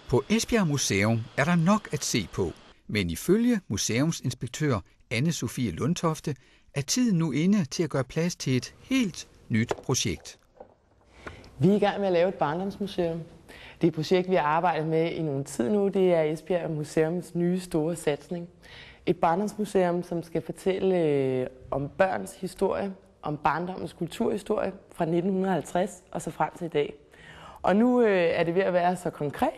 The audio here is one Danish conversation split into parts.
På Esbjerg Museum er der nok at se på, men ifølge museumsinspektør Anne-Sophie Lundtofte er tiden nu inde til at gøre plads til et helt nyt projekt. Vi er i gang med at lave et barndomsmuseum. Det er et projekt, vi har arbejdet med i nogle tid nu. Det er Esbjerg Museums nye store satsning. Et barndomsmuseum, som skal fortælle om børns historie, om barndommens kulturhistorie fra 1950 og så frem til i dag. Og nu er det ved at være så konkret,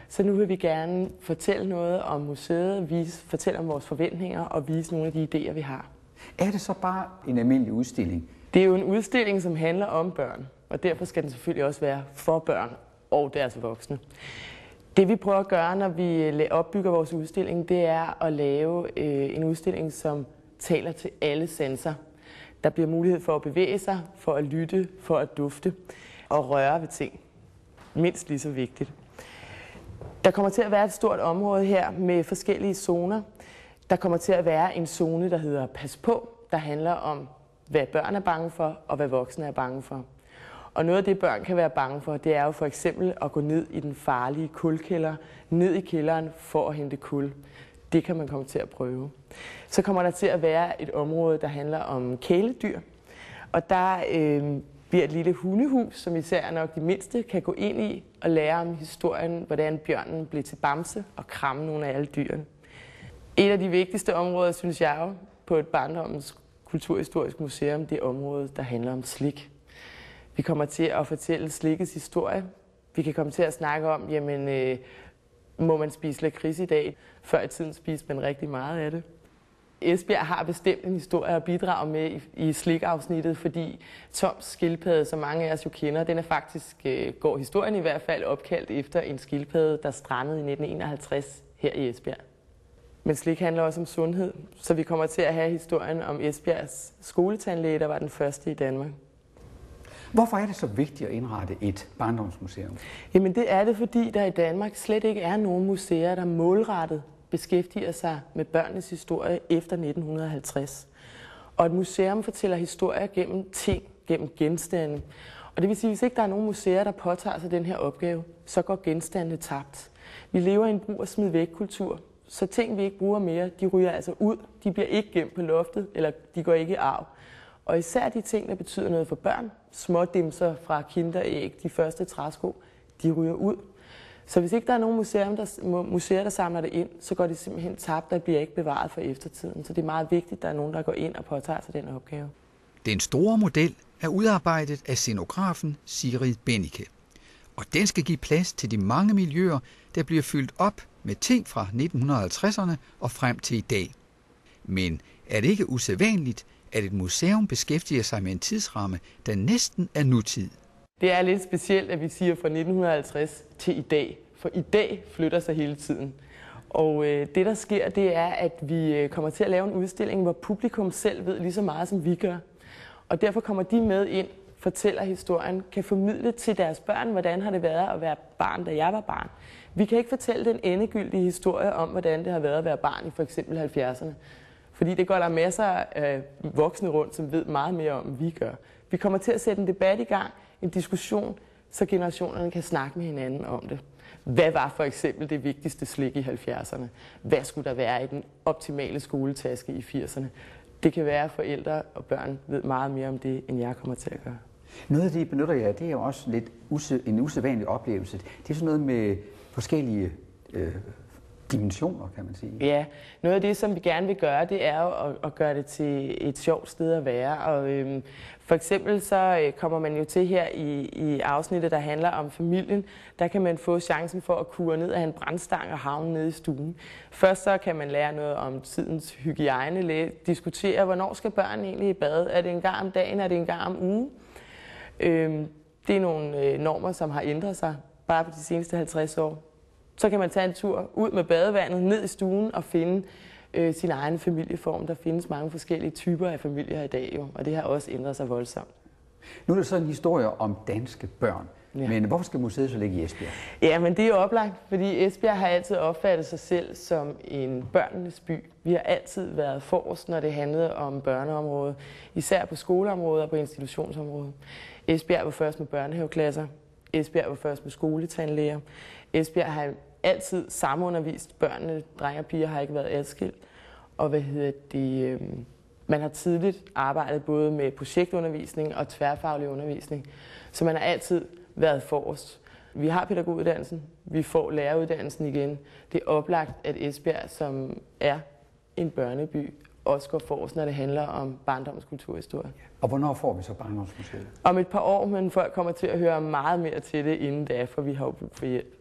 så nu vil vi gerne fortælle noget om museet, fortælle om vores forventninger og vise nogle af de idéer, vi har. Er det så bare en almindelig udstilling? Det er jo en udstilling, som handler om børn, og derfor skal den selvfølgelig også være for børn og deres voksne. Det vi prøver at gøre, når vi opbygger vores udstilling, det er at lave en udstilling, som taler til alle sanser. Der bliver mulighed for at bevæge sig, for at lytte, for at dufte og røre ved ting. Mindst lige så vigtigt. Der kommer til at være et stort område her med forskellige zoner. Der kommer til at være en zone, der hedder Pas på, der handler om, hvad børn er bange for, og hvad voksne er bange for. Og noget af det, børn kan være bange for, det er jo for eksempel at gå ned i den farlige kulkælder, ned i kælderen for at hente kul. Det kan man komme til at prøve. Så kommer der til at være et område, der handler om kæledyr. Og der bliver et lille hundehus, som især nok de mindste kan gå ind i og lære om historien, hvordan bjørnen blev til bamse og kramme nogle af alle dyrene. Et af de vigtigste områder, synes jeg jo, på et barndommens kulturhistorisk museum, det er området, der handler om slik. Vi kommer til at fortælle slikkets historie. Vi kan komme til at snakke om, jamen, må man spise lakrids i dag? Før i tiden spiste man rigtig meget af det. Esbjerg har bestemt en historie at bidrage med i slikafsnittet, fordi Toms skildpadde, som mange af os jo kender, den er faktisk, går historien i hvert fald, opkaldt efter en skildpadde, der strandede i 1951 her i Esbjerg. Men slik handler også om sundhed, så vi kommer til at have historien om Esbjergs skoletandlæge, der var den første i Danmark. Hvorfor er det så vigtigt at indrette et barndomsmuseum? Jamen det er det, fordi der i Danmark slet ikke er nogen museer, der målrettet beskæftiger sig med børnenes historie efter 1950. Og et museum fortæller historier gennem ting, gennem genstande. Og det vil sige, at hvis ikke der er nogen museer, der påtager sig den her opgave, så går genstandene tabt. Vi lever i en brug- og smid væk-kultur, så ting, vi ikke bruger mere, de ryger altså ud. De bliver ikke gemt på loftet, eller de går ikke i arv. Og især de ting, der betyder noget for børn, smådimser fra kinderæg, de første træsko, de ryger ud. Så hvis ikke der er nogen museer, der samler det ind, så går det simpelthen tabt, og bliver ikke bevaret for eftertiden. Så det er meget vigtigt, at der er nogen, der går ind og påtager sig den opgave. Den store model er udarbejdet af scenografen Sigrid Bennike. Og den skal give plads til de mange miljøer, der bliver fyldt op med ting fra 1950'erne og frem til i dag. Men er det ikke usædvanligt, at et museum beskæftiger sig med en tidsramme, der næsten er nutid? Det er lidt specielt, at vi siger fra 1950 til i dag, for i dag flytter sig hele tiden. Og det, der sker, det er, at vi kommer til at lave en udstilling, hvor publikum selv ved lige så meget, som vi gør. Og derfor kommer de med ind, fortæller historien, kan formidle til deres børn, hvordan har det været at være barn, da jeg var barn. Vi kan ikke fortælle den endegyldige historie om, hvordan det har været at være barn i for eksempel 70'erne. Fordi det går der masser af voksne rundt, som ved meget mere om, end vi gør. Vi kommer til at sætte en debat i gang, en diskussion, så generationerne kan snakke med hinanden om det. Hvad var for eksempel det vigtigste slik i 70'erne? Hvad skulle der være i den optimale skoletaske i 80'erne? Det kan være, at forældre og børn ved meget mere om det, end jeg kommer til at gøre. Noget af det, I benytter jer, det er jo også lidt en usædvanlig oplevelse. Det er sådan noget med forskellige dimensioner, kan man sige. Ja, noget af det, som vi gerne vil gøre, det er jo at gøre det til et sjovt sted at være. Og for eksempel så kommer man jo til her i afsnittet, der handler om familien. Der kan man få chancen for at kure ned af en brandstang og havne nede i stuen. Først så kan man lære noget om tidens hygiejne, diskutere, hvornår skal børn egentlig i bad? Er det en gang om dagen? Er det en gang om ugen? Det er nogle normer, som har ændret sig bare på de seneste 50 år. Så kan man tage en tur ud med badevandet, ned i stuen og finde sin egen familieform. Der findes mange forskellige typer af familier i dag, jo, og det har også ændret sig voldsomt. Nu er det så en historie om danske børn. Ja. Men hvorfor skal museet så ligge i Esbjerg? Ja, men det er jo oplagt, fordi Esbjerg har altid opfattet sig selv som en børnenes by. Vi har altid været forrest, når det handlede om børneområdet, især på skoleområdet og på institutionsområdet. Esbjerg var først med børnehaveklasser. Esbjerg var først med skoletandlæger. Esbjerg har altid samundervist børnene. Drenge og piger har ikke været adskilt. Og man har tidligt arbejdet både med projektundervisning og tværfaglig undervisning. Så man har altid været forrest. Vi har pædagoguddannelsen, vi får læreruddannelsen igen. Det er oplagt, at Esbjerg, som er en børneby, også går forrest, når det handler om barndommens kulturhistorie. Og hvornår får vi så Barndomsmuseet? Om et par år, men folk kommer til at høre meget mere til det inden da, for vi har jo brug for hjælp.